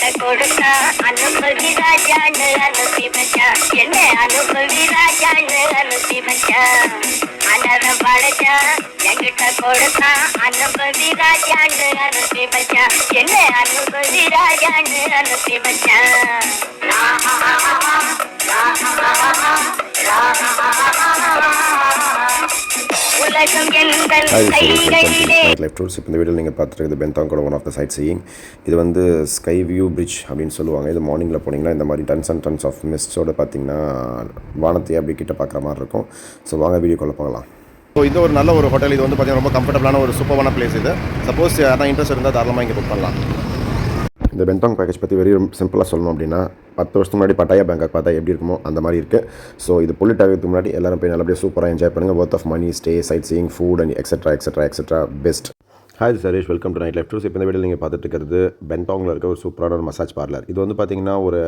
என்கிட்ட கொடுத்தா அனுபவி ராஜான்னு அனுப்பி வச்சான். என்ன அனுபவி ராஜான்னு அனுப்பி வச்சான். அனரம் படைச்சான் என்கிட்ட கொடுத்தா அனுபவி ராஜான்னு அனுப்பி வச்சான். என்ன அனுபவி ராஜான்னு அனுப்பி வச்சான். உலகம் எந்தன் கைகளிலே. இந்த வீடியோவில் நீங்கள் பார்த்துருக்குது பென்தாங்கோட one of the sightseeing. இது வந்து ஸ்கை வியூ பிரிட்ஜ் அப்படின்னு சொல்லுவாங்க. இது மார்னிங்கில் போனீங்கன்னா இந்த மாதிரி டன்ஸ் அண்ட் டன்ஸ் ஆஃப் மிஸ்டோட பார்த்தீங்கன்னா வானத்தையே அப்படி கிட்ட பார்க்குற மாதிரி இருக்கும். ஸோ வாங்க வீடியோக்குள்ளே போகலாம். ஸோ இது ஒரு நல்ல ஒரு ஹோட்டல். இது வந்து பார்த்தீங்கன்னா ரொம்ப கம்ஃபர்டபுளான ஒரு சூப்பரான பிளேஸ். இது சப்போஸ் யாரா இன்ட்ரெஸ்ட் இருந்தால் தாராளமாக இங்கே புக் பண்ணலாம். இந்த பென்தாங் பேக்கேஜ் பற்றி வெரி சிம்பிளாக சொல்லணும் அப்படின்னா 10 வருஷத்துக்கு முன்னாடி பட்டாயா பேங்காக் பார்த்தா எப்படி இருக்குமோ அந்த மாதிரி இருக்குது. ஸோ இது புல்லிட் ஆகிறதுக்கு முன்னாடி எல்லாரும் போய் நல்லபடியாக சூப்பராக என்ஜாய் பண்ணுங்கள். Worth of money, stay, sightseeing, food and etcetera best. Hi Suresh, welcome to night life tours. இப்போ இந்த வீடியோவில் நீங்கள் பார்த்துட்டு இருக்கிறது பென்தாங்கில் இருக்க ஒரு சூப்பரான ஒரு மசாஜ் பார்லர். இது வந்து பார்த்தீங்கன்னா ஒரு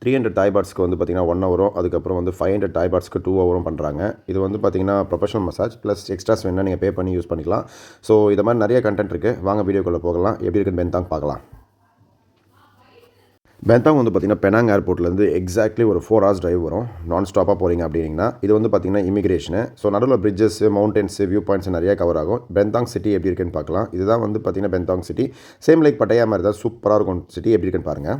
300 தாய் பாட்ஸ்க்கு வந்து பார்த்தீங்கன்னா 1 ஹவரும், அதுக்கப்புறம் வந்து 500 தாய் பாட்ஸ்க்கு 2 ஹவரும் பண்ணுறாங்க. இது வந்து பார்த்தீங்கன்னா ப்ரொஃபஷனல் மசாஜ் ப்ளஸ் எக்ஸ்ட்ராஸ் வேணால் நீங்கள் பே பண்ணி யூஸ் பண்ணிக்கலாம். ஸோ இது மாதிரி நிறைய கண்டென்ட் இருக்குது. வாங்க வீடியோக்குள்ளே போகலாம். எப்படி இருக்குது பென்தாங் பார்க்கலாம். பென்தாங் வந்து பார்த்திங்கன்னா பெனாங் ஏர்போர்ட்லேருந்து எக்ஸாக்ட்லி ஒரு 4 hours டிரைவ் வரும். நான் ஸ்டாப்பாக போகிறீங்க அப்படின்னா இது வந்து பார்த்திங்கன்னா இமிகிரேஷனு. ஸோ நடுவில் பிரிட்ஜஸ், மவுண்டன்ஸ், வியூ பாயிண்ட்ஸ் நிறையா கவர் ஆகும். பென்தாங் சிட்டி எப்படி இருக்குன்னு பார்க்கலாம். இதுதான் வந்து பார்த்திங்கன்னா Bentong city. Same like Pattaya மாதிரி தான் சூப்பராக இருக்கும். சிட்டி எப்படி இருக்குன்னு பாருங்கள்.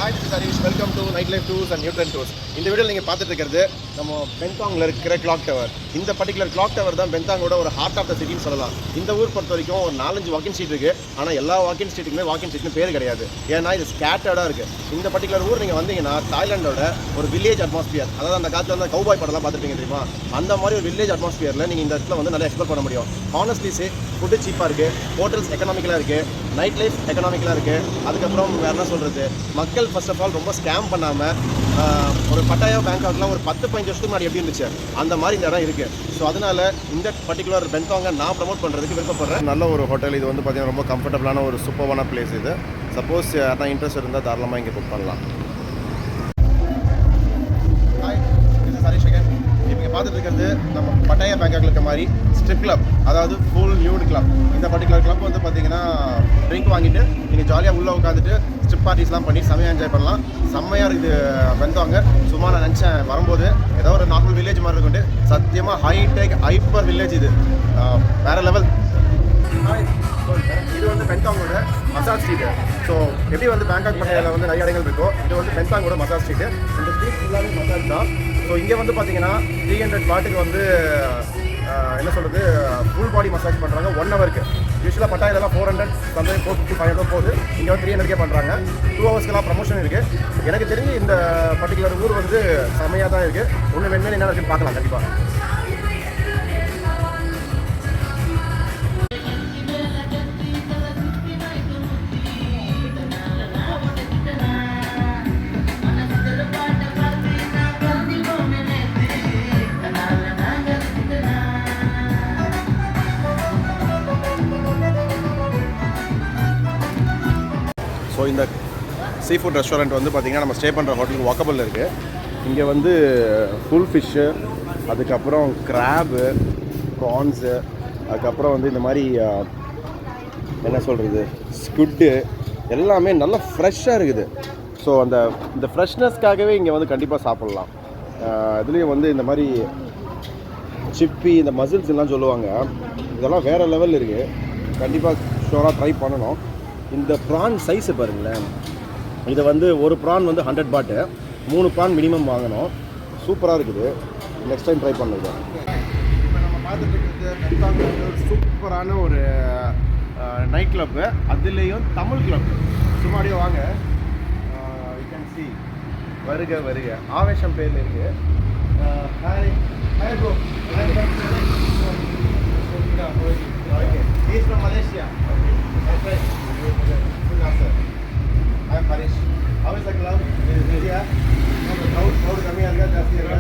Hi Suresh, welcome to night life tours and Newton tours. இந்த வீடியோவில் நீங்கள் பார்த்துட்டு இருக்கிறது நம்ம பென்தாங்கில் இருக்கிற கிளாக் டவர். இந்த பர்டிகுலர் கிளாக் டவர் தான் பென்தாங்கோட ஒரு ஹார்ட் ஆஃப் த சிட்டின்னு சொல்லலாம். இந்த ஊர் பொறுத்த வரைக்கும் ஒரு 4-5 வாக்கிங் ஸ்ட்ரீட் இருக்குது. ஆனால் எல்லா வாக்கிங் ஸ்ட்ரீட்டுக்குமே வாக்கிங் ஸ்ட்ரீட்னு பேர் கிடையாது. ஏன்னா இது ஸ்கேட்டர்டாக இருக்குது. இந்த பர்டிகுலர் ஊர் நீங்கள் வந்தீங்கன்னா தாய்லாண்டோட ஒரு வில்லேஜ் அட்மாஸ்பியர், அதாவது அந்த காலத்தில் வந்து கௌபாய் படம்லாம் பார்த்துருப்பீங்க தெரியுமா, அந்த மாதிரி ஒரு வில்லேஜ் அட்மாஸ்பியரில் நீங்கள் இந்த இடத்துல வந்து நல்லா எக்ஸ்ப்ளோர் பண்ண முடியும். ஹானஸ்ட்லி சே, ஃபுட்டு சீப்பாக இருக்குது, ஹோட்டல்ஸ் எக்கனாமிக்கலாக இருக்குது, நைட் லைஃப் எக்கனாமிக்கலாக இருக்குது. அதுக்கப்புறம் வேறு என்ன சொல்கிறது, மக்கள் ஃபர்ஸ்ட் ஆஃப் ஆல் ரொம்ப ஸ்கேம் பண்ணாமல் ஒரு பட்டாயா பேங்காக்லாம் ஒரு 10-15 வருஷத்துக்கு முன்னாடி எப்படி இருந்துச்சு அந்த மாதிரி இந்த இடம் இருக்குது. ஸோ அதனால் இந்த பர்டிகுலர் பென்தாங்கை நான் ப்ரமோட் பண்ணுறதுக்கு விருப்பப்படுறேன். நல்ல ஒரு ஹோட்டல். இது வந்து பார்த்திங்கன்னா ரொம்ப கம்ஃபர்டபுளான ஒரு சூப்பரான பிளேஸ். இது சப்போஸ் யாரா இன்ட்ரெஸ்ட் இருந்தால் தாராளமாக இங்கே புக் பண்ணலாம். ஹாய், இது சரீஷ் அகேன். இப்போ பார்த்துட்டு இருக்கிறது நம்ம பட்டாயா பேங்காக்ல இருக்க மாதிரி ஸ்ட்ரிப் கிளப், அதாவது ஃபுல் நியூட் கிளப். இந்த பர்டிகுலர் கிளப் வந்து பார்த்தீங்கன்னா ட்ரிங்க் வாங்கிட்டு நீங்கள் ஜாலியாக உள்ளே உட்காந்துட்டு ஸ்ட்ரிப் பார்ட்டிஸ்லாம் பண்ணி செம்மையாக என்ஜாய் பண்ணலாம். செம்மையாக இருக்குது பென்தாங்க. சும்மா நான் நினச்சேன் வரும்போது ஏதோ ஒரு நார்மல் வில்லேஜ் மாதிரி இருக்குன்ட்டு. சத்தியமாக ஹைடெக் ஹைப்பர் வில்லேஜ். இது வேறு லெவல். இது வந்து பென்தாங்கோட மசாஜ் ஸ்ட்ரீட்டு. ஸோ எப்படி வந்து பேங்காக் பட்டாயாவில் வந்து நிறைய இடங்கள் இருக்கோ, இது வந்து பென்தாங்கோட மசாஜ் ஸ்ட்ரீட்டு. இந்த ஸ்ட்ரீட் ஃபுல்லாகவே மசாஜ் தான். ஸோ இங்கே வந்து பார்த்தீங்கன்னா 300 பாட்டுக்கு வந்து என்ன சொல்கிறது, ஃபுல் பாடி மசாஜ் பண்ணுறாங்க 1 ஹவருக்கு. யூஸ்வலாக பட்டாயிலெல்லாம் 400, சம்டைம் 450, 500 போகுது. இங்கே வந்து 300 பண்ணுறாங்க. 2 ஹவர்ஸ்க்கெல்லாம் ப்ரமோஷன் இருக்குது. எனக்கு தெரிஞ்சு இந்த பர்டிகுலர் ஊர் வந்து செம்மையாக தான் இருக்குது. ஒன்று வேணுமே என்ன இருக்குன்னு பார்க்கலாம் கண்டிப்பாக. ஸோ இந்த சீ ஃபுட் ரெஸ்டாரண்ட் வந்து பார்த்திங்கன்னா நம்ம ஸ்டே பண்ணுற ஹோட்டலுக்கு வாக்கபிள் இருக்குது. இங்கே வந்து ஃபுல் ஃபிஷ்ஷு, அதுக்கப்புறம் கிராபு, ப்ரான்ஸு, அதுக்கப்புறம் வந்து இந்த மாதிரி என்ன சொல்கிறது ஸ்குட்டு எல்லாமே நல்லா ஃப்ரெஷ்ஷாக இருக்குது. ஸோ இந்த ஃப்ரெஷ்னஸ்க்காகவே இங்கே வந்து கண்டிப்பாக சாப்பிட்லாம். இதுலேயும் வந்து இந்த மாதிரி சிப்பி, இந்த மசில்ஸ் எல்லாம் சொல்லுவாங்க, இதெல்லாம் வேறு லெவல் இருக்குது. கண்டிப்பாக ஷோராக ட்ரை பண்ணணும். இந்த ப்ரான் சைஸு பாருங்களேன். இதை வந்து ஒரு ப்ரான் வந்து 100 பாட்டு, 3 ப்ரான் மினிமம் வாங்கணும். சூப்பராக இருக்குது. நெக்ஸ்ட் டைம் ட்ரை பண்ணுங்க. இப்போ நம்ம பார்த்துட்டு இருக்கிறது சூப்பரான ஒரு நைட் கிளப்பு, அதுலேயும் தமிழ் கிளப்பு. சும்மாடியே வாங்க, யூ கேன் சி. வருக ஆவேசம் பேரில் இருக்குது. Hi hi bro. Okay, is from Malaysia. Okay, I'm Harish. How is the club? Yeah. Crowd கம்மியாக இருக்கா ஜாஸ்தியாக இருக்கா?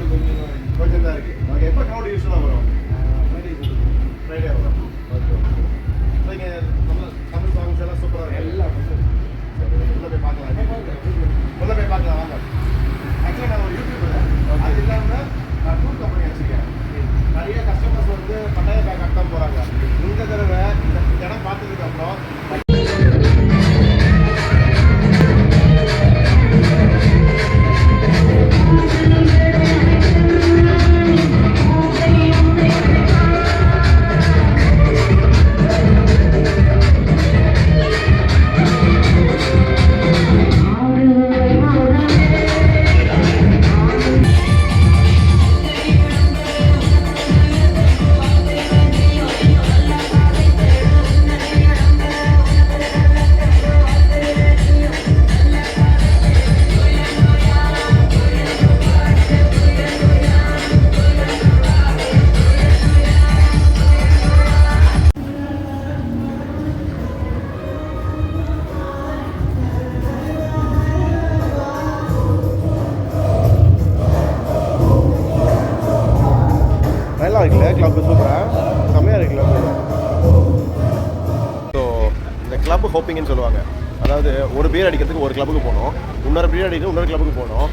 கொஞ்சம் தான் இருக்குது. ஓகே, எப்போ க்ரௌட் யூஸ்வலாக வரும்? ஃப்ரைடே வரும். ஓகே, ஸோ இங்கே தமிழ் சாங்ஸ் எல்லாம் சூப்பராக இருக்குது. எல்லாம் உள்ளே போய் பார்க்கலாம் வாங்க. ஆக்சுவலாக நான் ஒரு யூடியூபர். அது இல்லாமல் நான் டூர் கம்பெனி வச்சுருக்கேன். நிறைய கஸ்டமர்ஸ் வந்து பட்டாயா பேங்காக் தான் போகிறாங்க. இந்த தடவை இந்த இடம் பார்த்ததுக்கப்புறம் ஹோப்பிங்னு சொல்லுவாங்க. அதாவது ஒரு பீர் அடிக்கிறதுக்கு ஒரு கிளப்புக்கு போகணும், இன்னொரு பீர் அடிக்கிறது இன்னொரு கிளப்புக்கு போகணும்.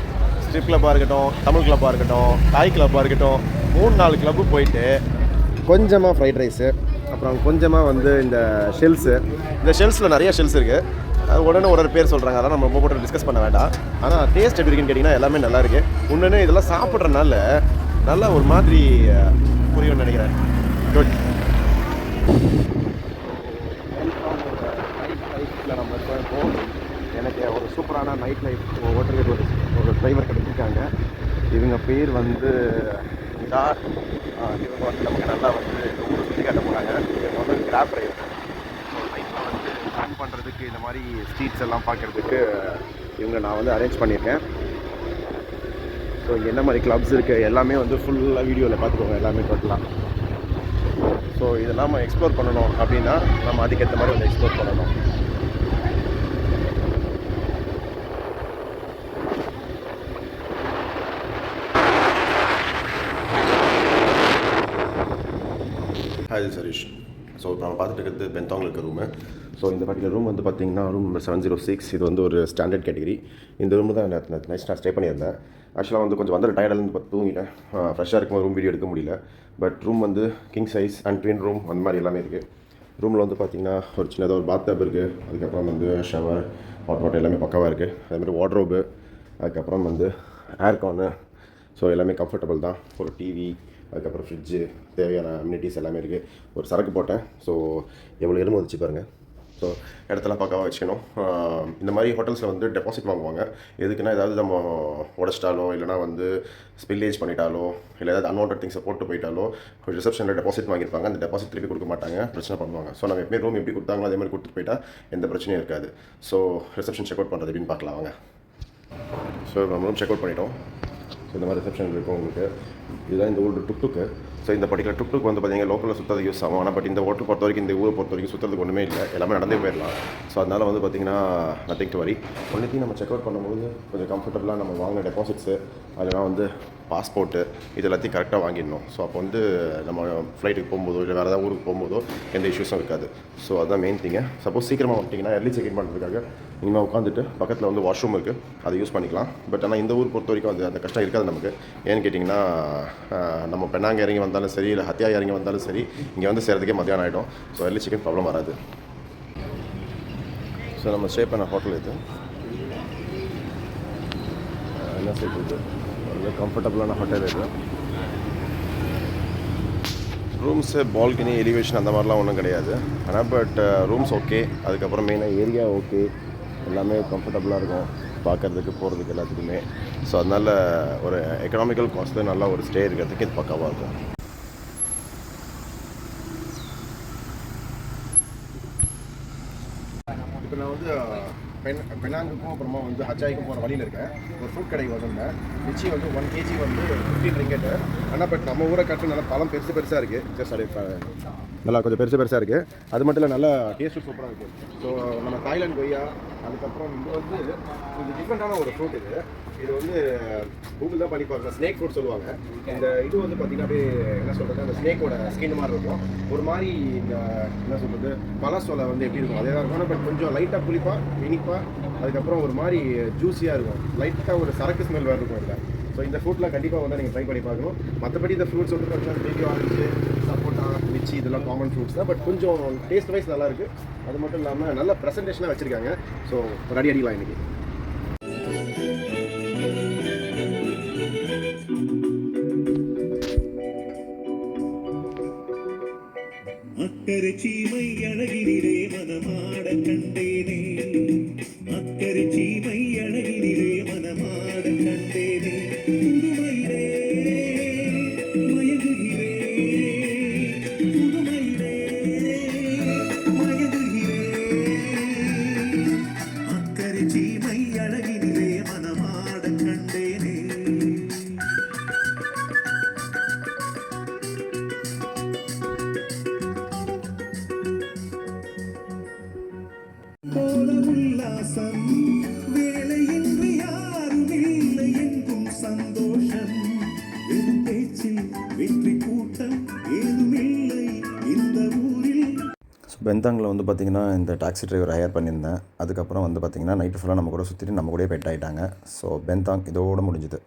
ஸ்ட்ரிப் கிளப்பாக இருக்கட்டும், தமிழ் கிளப்பாக இருக்கட்டும், தாய் கிளப்பாக இருக்கட்டும், 3-4 கிளப்பு போயிட்டு கொஞ்சமாக ஃப்ரைட் ரைஸு, அப்புறம் கொஞ்சமாக வந்து இந்த ஷெல்ஸு. இந்த ஷெல்ஸில் நிறைய ஷெல்ஸ் இருக்குது. உடனே ஒரு பேர் சொல்கிறாங்க, அதெல்லாம் நம்ம ரொம்ப போட்டு டிஸ்கஸ் பண்ண வேண்டாம். ஆனால் டேஸ்ட் எப்படி இருக்குன்னு கேட்டிங்கன்னா எல்லாமே நல்லா இருக்குது. உடனே இதெல்லாம் சாப்பிட்றதுனால நல்லா ஒரு மாதிரி புரியும்னு நினைக்கிறேன். குட். நம்ம இப்போ எனக்கு ஒரு சூப்பரான நைட் லைஃப் ஓட்டுறதுக்கு ஒரு டிரைவர் கிடைச்சிருக்காங்க. இவங்க பேர் வந்து இதா. இவங்க வந்து நமக்கு நல்லா வந்து ஊர் சுற்றி காட்ட போகிறாங்க. இவங்க வந்து கிராப் டிரைவர். ஸோ நைட்டில் வந்து ஃபன் பண்ணுறதுக்கு இந்த மாதிரி ஸ்ட்ரீட்ஸ் எல்லாம் பார்க்குறதுக்கு இவங்க நான் வந்து அரேஞ்ச் பண்ணியிருக்கேன். ஸோ இங்கே என்ன மாதிரி கிளப்ஸ் இருக்குது எல்லாமே வந்து ஃபுல்லாக வீடியோவில் பார்த்துக்கோங்க, எல்லாமே டோட்டலாக. ஸோ இதெல்லாம் நம்ம எக்ஸ்ப்ளோர் பண்ணணும் அப்படின்னா நம்ம அதுக்கேற்ற மாதிரி வந்து எக்ஸ்ப்ளோர் பண்ணணும். ஹாய் சரீஷ். ஸோ இப்போ நம்ம பார்த்துட்டு இருக்கிறது பென்தாங்கில் இருக்க ரூமு. ஸோ இந்த பர்டிகுலர் ரூம் வந்து பார்த்திங்கன்னா ரூம் நம்பர் 706. இது வந்து ஒரு ஸ்டாண்டர்ட் கேட்டகரி. இந்த ரூம் தான் நைட் நான் ஸ்டே பண்ணியிருந்தேன். ஆக்சுவலாக வந்து கொஞ்சம் வந்து டயர்டிலேருந்து பார்த்து தூங்கிட்டேன். ஃப்ரெஷ்ஷாக இருக்கும்போது ரூம் வீடியோ எடுக்க முடியல. பட் ரூம் வந்து king size and twin room அந்த மாதிரி எல்லாமே இருக்குது. ரூமில் வந்து பார்த்திங்கன்னா ஒரு சின்னதாக ஒரு பாத் டப் இருக்குது. அதுக்கப்புறம் வந்து ஷவர், ஹாட் வாட்டர் எல்லாமே பக்காவாக இருக்குது. அதேமாதிரி வார்ட்ரோபு, அதுக்கப்புறம் வந்து ஏர்கானு. ஸோ எல்லாமே கம்ஃபர்டபுள் தான். ஒரு டிவி, அதுக்கப்புறம் ஃப்ரிட்ஜு, தேவையான அம்யூனிட்டிஸ் எல்லாமே இருக்குது. ஒரு சரக்கு போட்டேன். ஸோ எவ்வளோ எலும்பு வச்சு பாருங்கள். ஸோ இடத்தெல்லாம் பக்காவாக வச்சுக்கணும். இந்த மாதிரி ஹோட்டல்ஸில் வந்து டெபாசிட் வாங்குவாங்க. எதுக்குன்னா ஏதாவது நம்ம உடச்சிட்டாலோ இல்லைனா வந்து ஸ்பில்லேஜ் பண்ணிட்டாலோ இல்லை ஏதாவது அன்வான்ட் திங்ஸை போட்டு போயிட்டாலோ ரிசப்ஷனில் டெபாசிட் வாங்கியிருப்பாங்க. அந்த டெபாசிட் திருப்பி கொடுக்க மாட்டாங்க, பிரச்சனை பண்ணுவாங்க. ஸோ நம்ம எப்பவுமே ரூம் எப்படி கொடுத்தாங்களோ அதே மாதிரி கொடுத்துட்டு போயிட்டால் எந்த பிரச்சனையும் இருக்காது. ஸோ ரிசப்ஷன் செக் அவுட் பண்ணுறது எப்படின்னு பார்க்கலாம் வாங்க. ஸோ நம்ம ரூம் செக் அவுட் பண்ணிட்டோம். ஸோ இந்த மாதிரி ரிசப்ஷன் இருக்கும் உங்களுக்கு. இதுதான் இந்த ஊர் டுக்டுக்கு. ஸோ இந்த பர்டிகுலர் டுக்டுக் வந்து பார்த்தீங்கன்னா லோக்கலில் சுற்றுறதுக்கு யூஸ் ஆகும். ஆனால் பட் இந்த ஹோட்டல் பொறுத்த வரைக்கும், இந்த ஊரை பொறுத்த வரைக்கும் சுற்றுறதுக்கு ஒன்றுமே இல்லை, எல்லாமே நடந்தே போயிடலாம். ஸோ அதனால் வந்து பார்த்திங்கன்னா நத்திங் டு வரி. ஒன்றுத்தையும் நம்ம செக் அவுட் பண்ணும்போது கொஞ்சம் கம்ஃபர்டபுளாக நம்ம வாங்கின டெபாசிட்ஸு, அதெல்லாம் வந்து பாஸ்போர்ட்டு, இது எல்லாத்தையும் கரெக்டாக வாங்கிடணும். ஸோ அப்போ வந்து நம்ம ஃப்ளைட்டுக்கு போகும்போதோ இல்லை வேறு ஏதாவது ஊருக்கு போகும்போதோ எந்த இஷ்யூஸும் இருக்காது. ஸோ அதுதான் மெயின் திங்கு. சப்போஸ் சீக்கிரமாக வந்துட்டிங்கன்னா எர்லி செக்இன் பண்ணுறதுக்காக இனிமேல் உட்காந்துட்டு பக்கத்தில் வந்து வாஷ்ரூம் இருக்குது, அதை யூஸ் பண்ணிக்கலாம். பட் ஆனால் இந்த ஊர் பொறுத்த வரைக்கும் அந்த கஷ்டம் இருக்காது நமக்கு. ஏன்னு கேட்டிங்கன்னா நம்ம பெண்ணாங்க இறங்கி வந்தாலும் சரி இல்லை ஹத்தியா இறங்கி வந்தாலும் சரி இங்கே வந்து சேர்றதுக்கே மத்தியானம் ஆகிடும். ஸோ எர்லி செக்இன் ப்ராப்ளம் வராது. ஸோ நம்ம ஸ்டே பண்ண ஹோட்டல் இது என்ன சொல்கிறது, ஒரு கம்ஃபர்டபுளான ஹோட்டல் இது. ரூம்ஸு பால்கனி எலிவேஷன் அந்த மாதிரிலாம் ஒன்றும் கிடையாது. ஆனால் பட் ரூம்ஸ் ஓகே. அதுக்கப்புறம் மெயினாக ஏரியா ஓகே, எல்லாமே கம்ஃபர்டபுளாக இருக்கும் பார்க்குறதுக்கு போகிறதுக்கு எல்லாத்துக்குமே. ஸோ அதனால் ஒரு எக்கனாமிக்கல் காஸ்ட்டில் நல்லா ஒரு ஸ்டே இருக்கிறதுக்கு இது பக்காவாக இருக்கும். இப்போ நான் வந்து பெனாங்குக்கும் அப்புறமா வந்து ஹச்சாய்க்கும் போகிற வழியில் இருக்கேன். ஒரு ஃப்ரூட் கடைக்கு வந்திருந்தேன். மிச்சி வந்து 1 kg வந்து 15 ரிங்கெட்டு. ஆனால் பட் நம்ம ஊரை கட்டு நல்லா பழம் பெருசாக இருக்குது. ஜஸ்ட் அப்படியே நல்லா கொஞ்சம் பெருசாக இருக்குது. அது மட்டும் இல்லை நல்லா டேஸ்ட்டும் சூப்பராக இருக்குது. ஸோ நம்ம தாய்லாந்து கொய்யா, அதுக்கப்புறம் இது வந்து கொஞ்சம் டிஃப்ரெண்ட்டான ஒரு ஃப்ரூட் இது. இது வந்து கூகுள் தான் பண்ணி பார்க்குறேன். ஸ்னேக் ஃப்ரூட் சொல்லுவாங்க. இந்த இது வந்து பார்த்திங்கன்னா அப்படியே என்ன சொல்கிறது, அந்த ஸ்னேக்கோட ஸ்கின் மாதிரி இருக்கும். ஒரு மாதிரி இந்த என்ன சொல்கிறது பலாசோலை வந்து எப்படி இருக்கும் அதே தான் இருக்கும். ஆனால் பட் கொஞ்சம் லைட்டாக புளிப்பாக இனிப்பாக, அதுக்கப்புறம் ஒரு மாதிரி ஜூஸியாக இருக்கும். லைட்டாக ஒரு சரக்கு ஸ்மெல் வேறு இருக்கும் இதில். ஸோ இந்த ஃப்ரூட்லாம் கண்டிப்பாக வந்து நீங்கள் ட்ரை பண்ணி பார்க்கணும். மற்றபடி இந்த ஃப்ரூட்ஸ் வந்து பார்த்தீங்கன்னா பேபி ஆரஞ்சு, சப்போட்டா, லிச்சி இதெல்லாம் காமன் ஃப்ரூட்ஸ் தான். பட் கொஞ்சம் டேஸ்ட் வைஸ் நல்லாயிருக்கு. அது மட்டும் இல்லாமல் நல்ல ப்ரெசன்டேஷனாக வச்சுருக்காங்க. ஸோ ஒரு அடி அடிக்கலாம் இன்றைக்கி. அக்கறை சீமை அழகினிலே மனமாட கண்டேனே, அக்கறை சீமை அழகினிலே மனமாட கண்டேனே, புதுமையிலே மயங்குகிறே, புதுமையிலே மயங்குகிறே, அக்கறை சீமை அழகினிலே மனமாட கண்டேனே. பெந்தாங்கில் வந்து பார்த்திங்கன்னா இந்த டாக்ஸி டிரைவர் ஹையர் பண்ணியிருந்தேன். அதுக்கப்புறம் வந்து பார்த்திங்கன்னா நைட்டு ஃபுல்லாக நம்ம கூட சுற்றிட்டு நம்ம கூடயே பெட் ஆகிட்டாங்க. ஸோ பெந்தாங் இதோடு முடிஞ்சுது.